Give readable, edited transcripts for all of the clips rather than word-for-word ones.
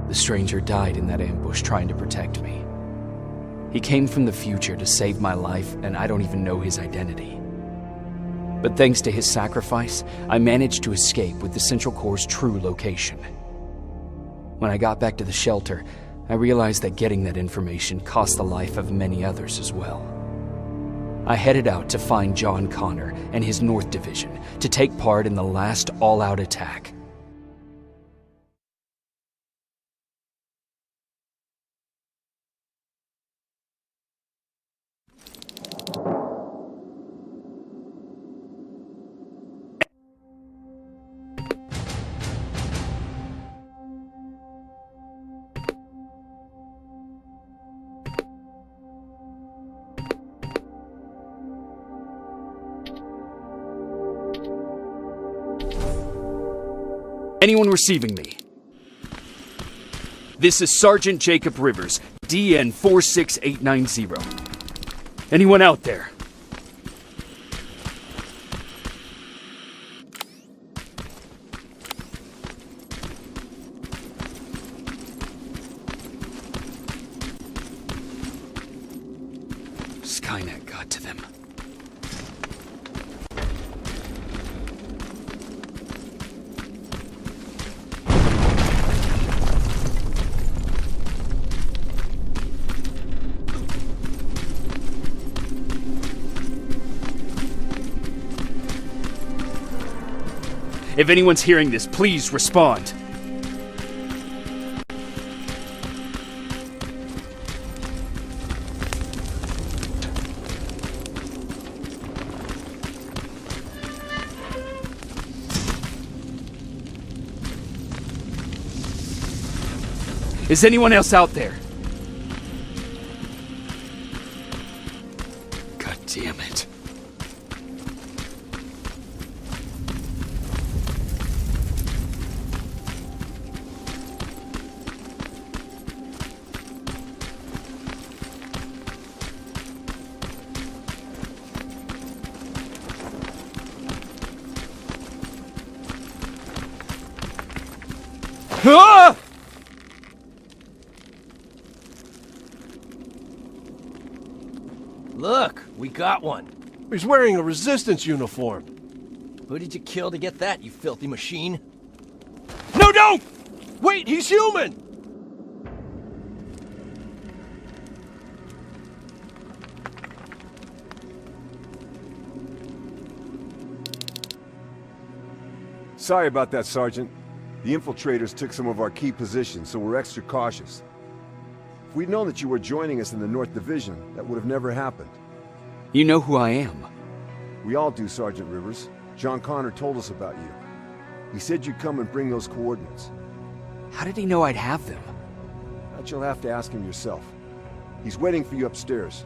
The stranger died in that ambush trying to protect me. He came from the future to save my life, and I don't even know his identity. But thanks to his sacrifice, I managed to escape with the Central Core's true location. When I got back to the shelter, I realized that getting that information cost the life of many others as well. I headed out to find John Connor and his North Division to take part in the last all-out attack. Anyone receiving me? This is Sergeant Jacob Rivers, DN 46890. Anyone out there? Skynet got to them. If anyone's hearing this, please respond. Is anyone else out there? God damn it. Ah! Look, we got one. He's wearing a resistance uniform. Who did you kill to get that, you filthy machine? No, don't! Wait, he's human! Sorry about that, Sergeant. The infiltrators took some of our key positions, so we're extra cautious. If we'd known that you were joining us in the North Division, that would have never happened. You know who I am. We all do, Sergeant Rivers. John Connor told us about you. He said you'd come and bring those coordinates. How did he know I'd have them? That you'll have to ask him yourself. He's waiting for you upstairs.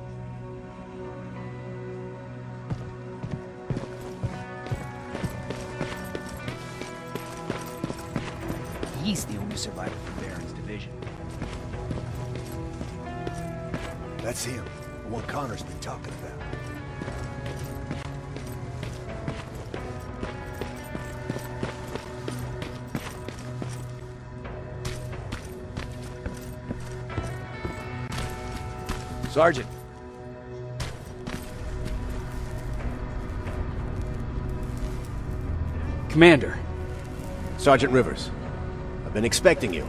He's the only survivor from Baron's division. That's him, the one Connor's been talking about. Sergeant. Commander. Sergeant Rivers. I've been expecting you.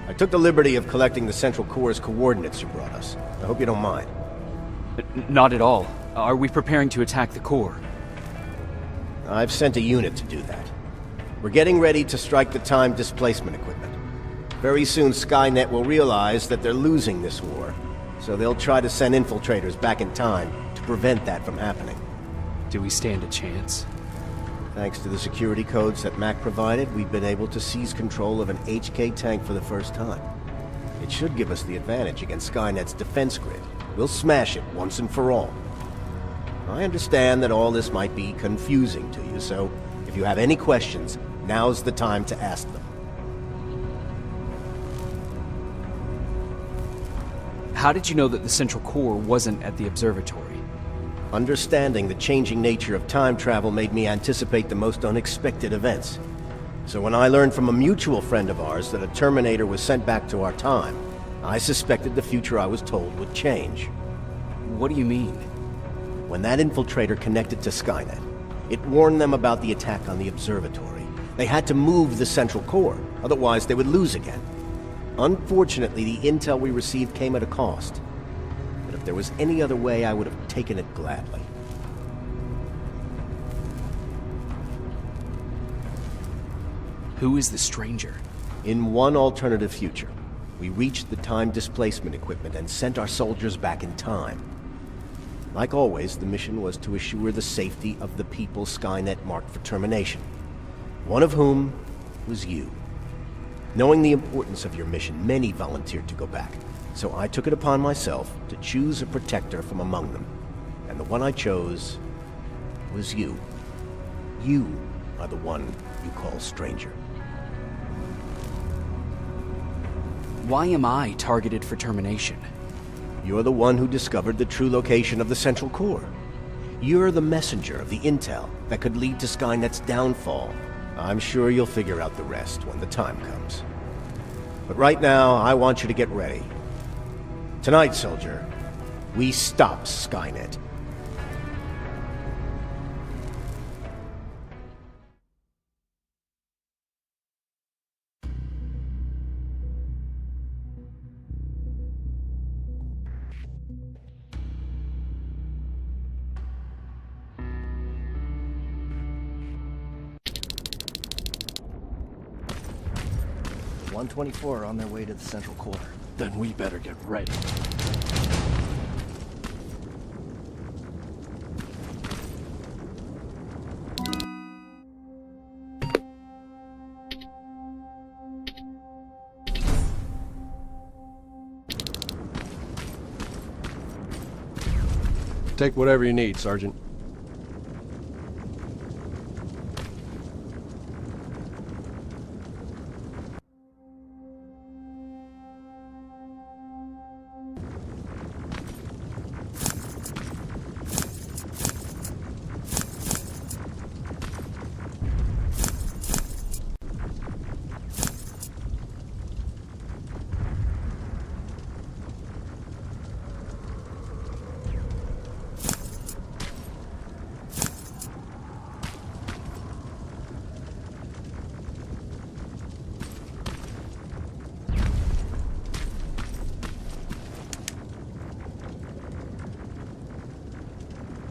I took the liberty of collecting the Central Core's coordinates you brought us. I hope you don't mind. Not at all. Are we preparing to attack the core? I've sent a unit to do that. We're getting ready to strike the time displacement equipment. Very soon Skynet will realize that they're losing this war, so they'll try to send infiltrators back in time to prevent that from happening. Do we stand a chance? Thanks to the security codes that Mac provided, we've been able to seize control of an HK tank for the first time. It should give us the advantage against Skynet's defense grid. We'll smash it once and for all. I understand that all this might be confusing to you, so if you have any questions, now's the time to ask them. How did you know that the Central Core wasn't at the observatory? Understanding the changing nature of time travel made me anticipate the most unexpected events. So when I learned from a mutual friend of ours that a Terminator was sent back to our time, I suspected the future I was told would change. What do you mean? When that infiltrator connected to Skynet, it warned them about the attack on the observatory. They had to move the central core, otherwise they would lose again. Unfortunately, the intel we received came at a cost. But if there was any other way, I would have taken it gladly. Who is the stranger? In one alternative future, we reached the time displacement equipment and sent our soldiers back in time. Like always, the mission was to assure the safety of the people Skynet marked for termination. One of whom was you. Knowing the importance of your mission, many volunteered to go back. So I took it upon myself to choose a protector from among them. And the one I chose was you. You are the one you call stranger. Why am I targeted for termination? You're the one who discovered the true location of the central core. You're the messenger of the intel that could lead to Skynet's downfall. I'm sure you'll figure out the rest when the time comes. But right now, I want you to get ready. Tonight, soldier, we stop Skynet. .124 are on their way to the central core. Then we better get ready. Take whatever you need, Sergeant.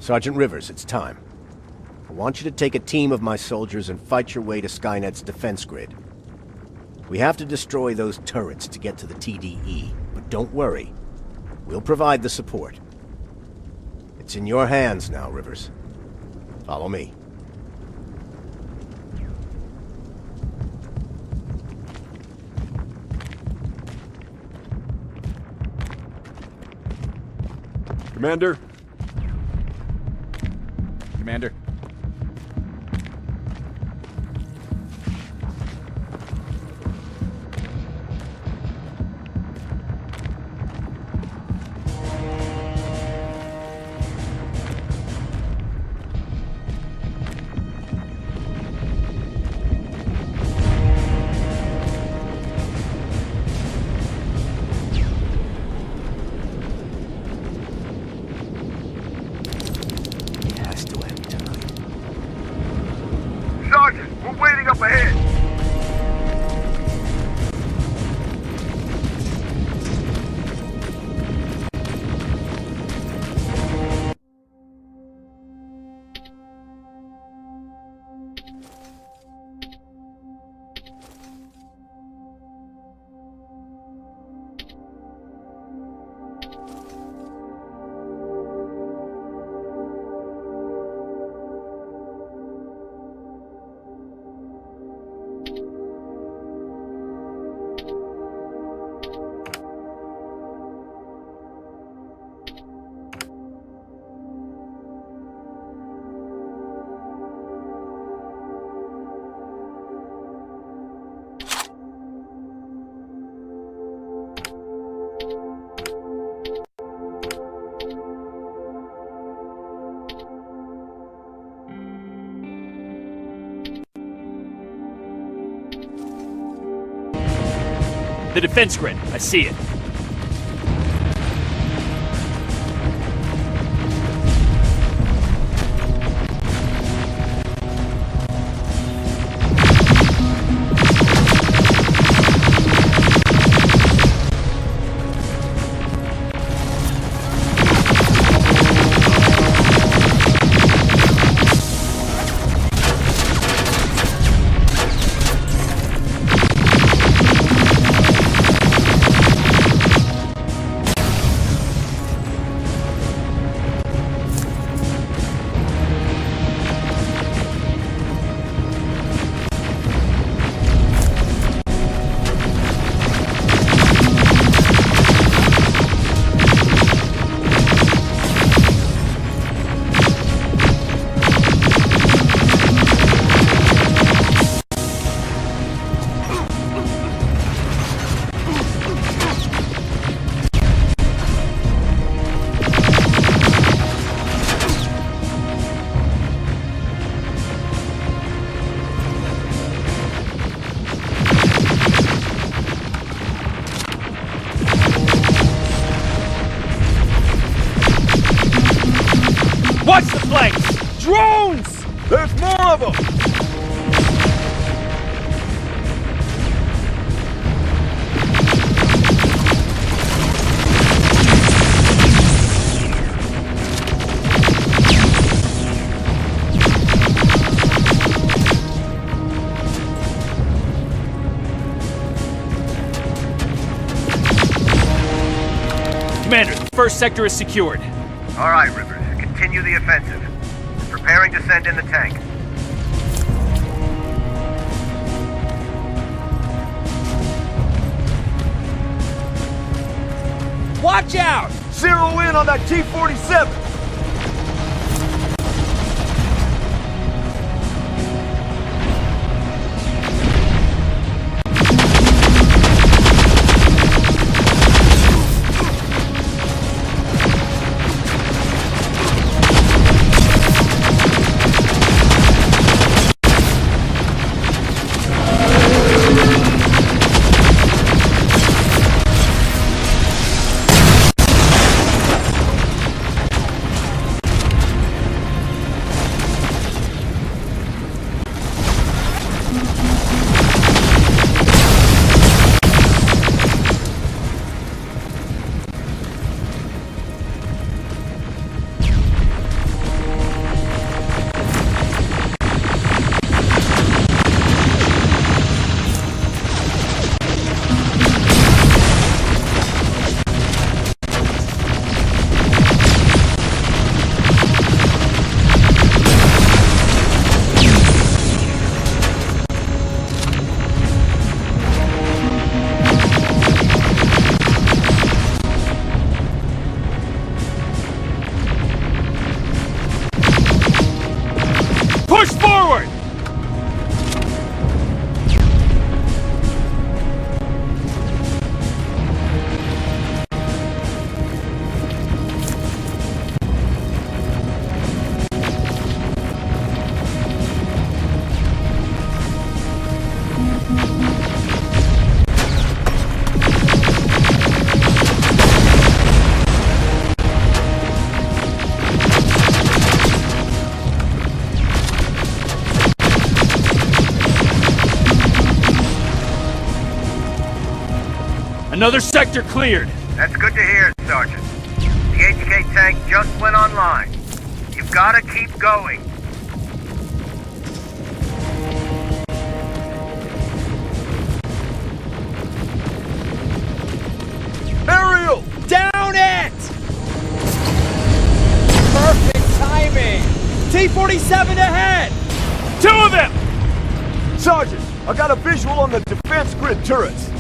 Sergeant Rivers, it's time. I want you to take a team of my soldiers and fight your way to Skynet's defense grid. We have to destroy those turrets to get to the TDE, but don't worry. We'll provide the support. It's in your hands now, Rivers. Follow me. Commander? Commander. Sergeant, we're waiting up ahead. The defense grid. I see it. Watch the flanks! Drones! There's more of them! Commander, the first sector is secured. All right, Rivers. Continue the offensive. Preparing to send in the tank. Watch out! Zero in on that T-47! Push forward! Another sector cleared. That's good to hear, Sergeant. The HK tank just went online. You've got to keep going. Aerial! Down it! Perfect timing! T-47 ahead! Two of them! Sergeant, I got a visual on the defense grid turrets.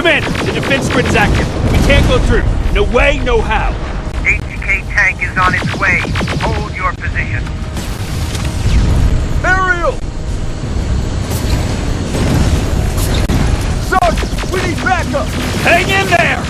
Commander, the defense grid is active. We can't go through. No way, no how. HK tank is on its way. Hold your position. Aerial! Sergeant, we need backup! Hang in there!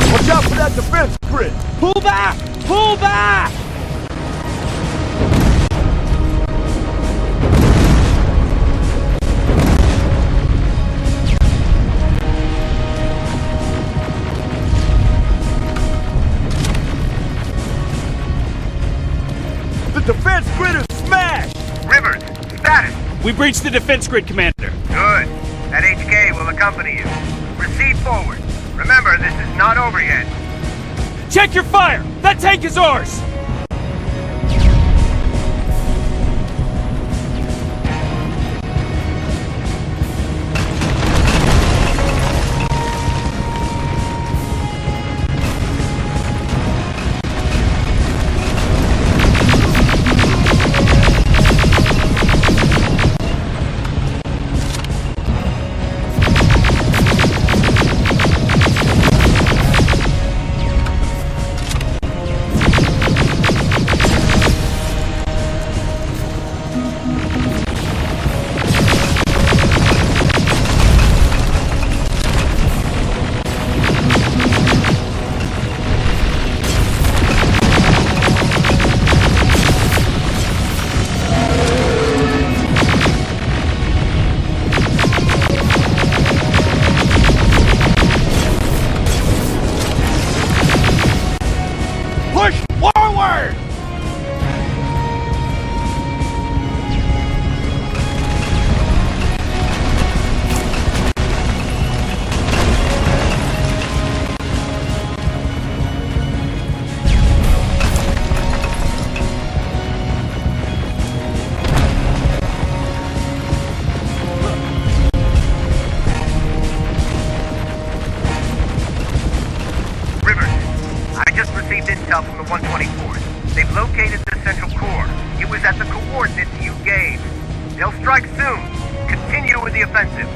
Watch out for that defense grid! Pull back! Pull back! The defense grid is smashed! Rivers, status. We breached the defense grid, Commander. Good. That HK will accompany you. Proceed forward. Remember, this is not over yet. Check your fire! That tank is ours! Push forward! Rivers, I just received intel from the 124th. They've located the central core. It was at the coordinates you gave. They'll strike soon. Continue with the offensive.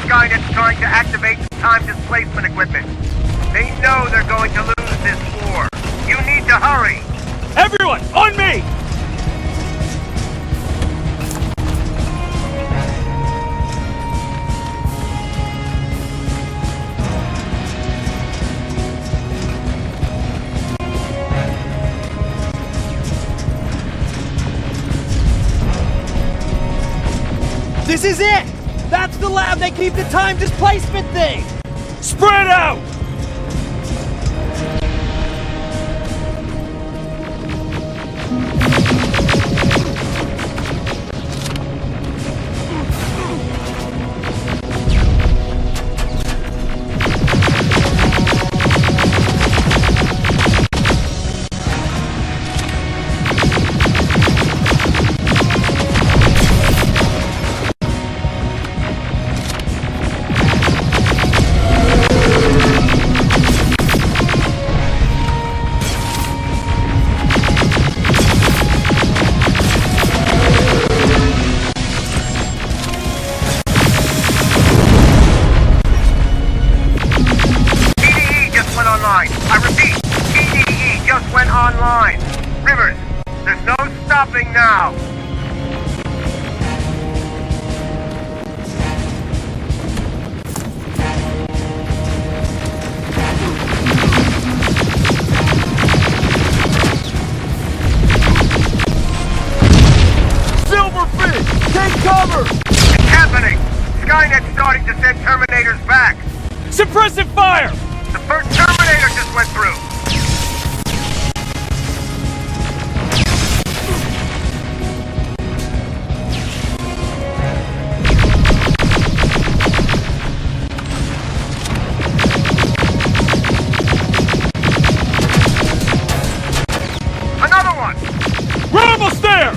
Skynet's trying to activate the time displacement equipment. They know they're going to lose this war. You need to hurry! Everyone, on me! This is it! That's the lab they keep the time displacement thing! Spread out! I repeat, TDE just went online. Rivers, there's no stopping now. Silverfish! Take cover! It's happening! Skynet's starting to send Terminators back. Suppressive fire! The first Terminator just went through. Another one! We're almost there!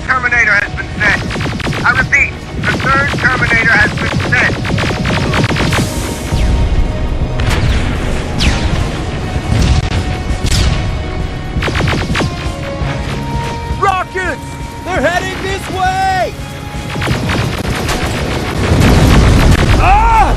Terminator has been sent. I repeat, the third Terminator has been sent. Rockets! They're heading this way! Ah!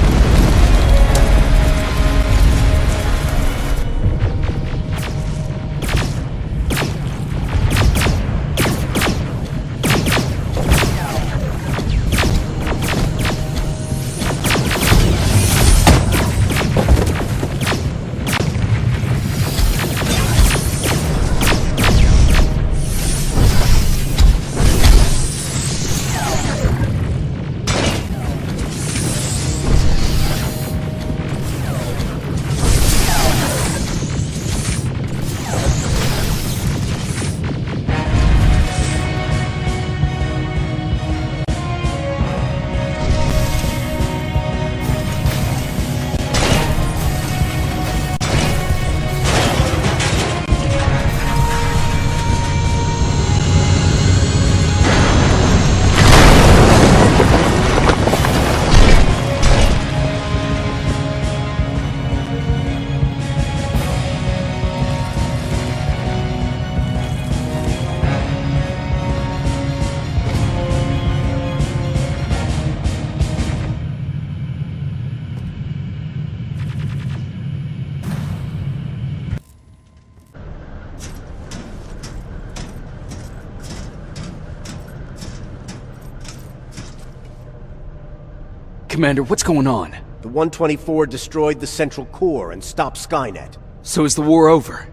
Commander, what's going on? The 124 destroyed the central core and stopped Skynet. So is the war over?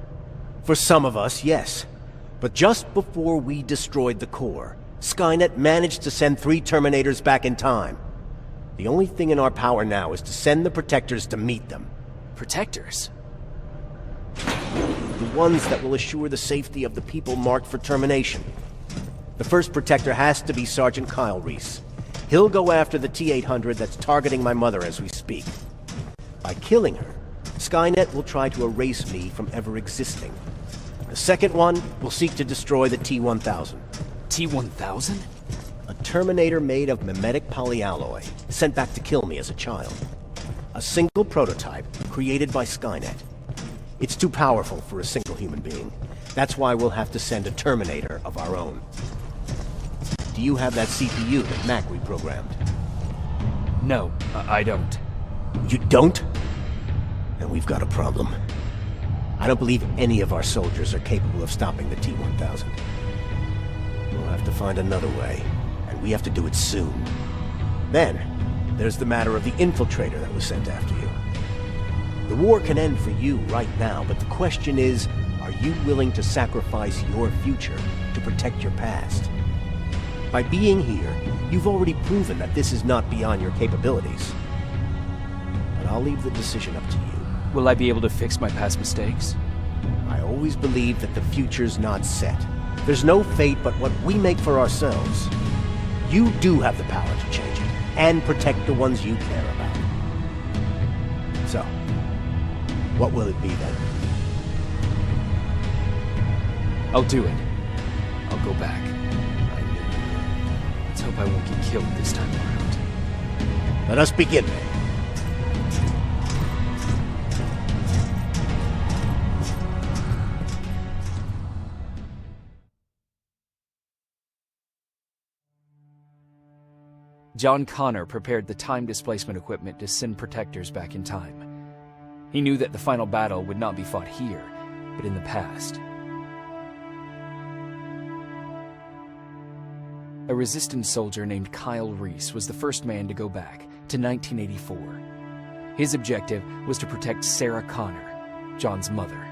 For some of us, yes. But just before we destroyed the core, Skynet managed to send 3 Terminators back in time. The only thing in our power now is to send the Protectors to meet them. Protectors? The ones that will assure the safety of the people marked for termination. The first Protector has to be Sergeant Kyle Reese. He'll go after the T-800 that's targeting my mother as we speak. By killing her, Skynet will try to erase me from ever existing. The second one will seek to destroy the T-1000. T-1000? A Terminator made of mimetic polyalloy, sent back to kill me as a child. A single prototype created by Skynet. It's too powerful for a single human being. That's why we'll have to send a Terminator of our own. Do you have that CPU that Mac reprogrammed? No, I don't. You don't? Then we've got a problem. I don't believe any of our soldiers are capable of stopping the T-1000. We'll have to find another way, and we have to do it soon. Then, There's the matter of the infiltrator that was sent after you. The war can end for you right now, but the question is, are you willing to sacrifice your future to protect your past? By being here, you've already proven that this is not beyond your capabilities. But I'll leave the decision up to you. Will I be able to fix my past mistakes? I always believe that the future's not set. There's no fate but what we make for ourselves. You do have the power to change it, and protect the ones you care about. So, what will it be then? I'll do it. I'll go back. Let's hope I won't get killed this time around. Let us begin then. John Connor prepared the time displacement equipment to send protectors back in time. He knew that the final battle would not be fought here, but in the past. A resistance soldier named Kyle Reese was the first man to go back to 1984. His objective was to protect Sarah Connor, John's mother.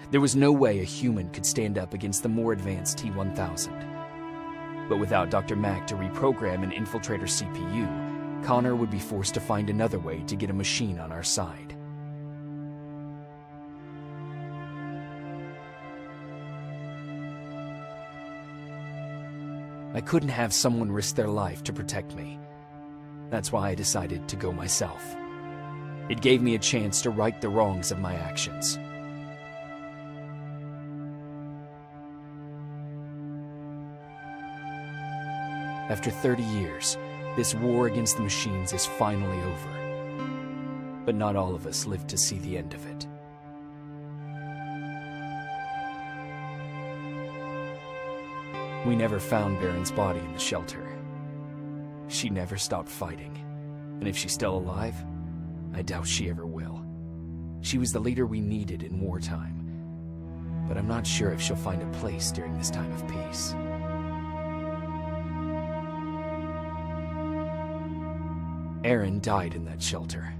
There was no way a human could stand up against the more advanced T-1000. But without Dr. Mack to reprogram an infiltrator CPU, Connor would be forced to find another way to get a machine on our side. I couldn't have someone risk their life to protect me. That's why I decided to go myself. It gave me a chance to right the wrongs of my actions. After 30 years, this war against the machines is finally over. But not all of us lived to see the end of it. We never found Baron's body in the shelter. She never stopped fighting. And if she's still alive, I doubt she ever will. She was the leader we needed in wartime. But I'm not sure if she'll find a place during this time of peace. Erin died in that shelter.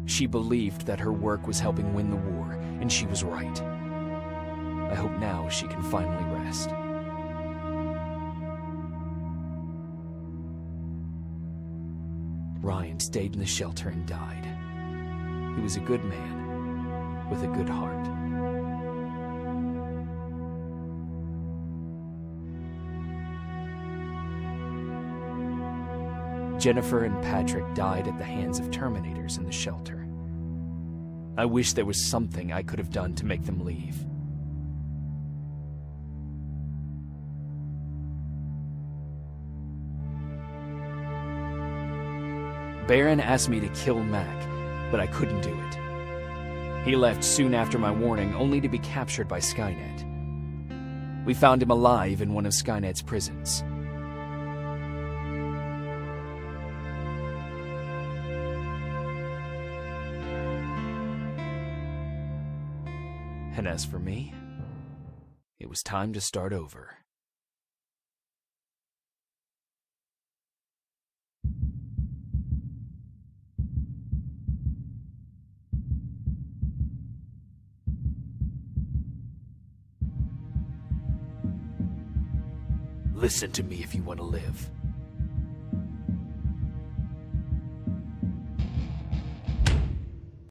She believed that her work was helping win the war, and she was right. I hope now she can finally rest. Ryan stayed in the shelter and died. He was a good man, with a good heart. Jennifer and Patrick died at the hands of Terminators in the shelter. I wish there was something I could have done to make them leave. Baron asked me to kill Mac, but I couldn't do it. He left soon after my warning, only to be captured by Skynet. We found him alive in one of Skynet's prisons. And as for me, it was time to start over. Listen to me if you want to live.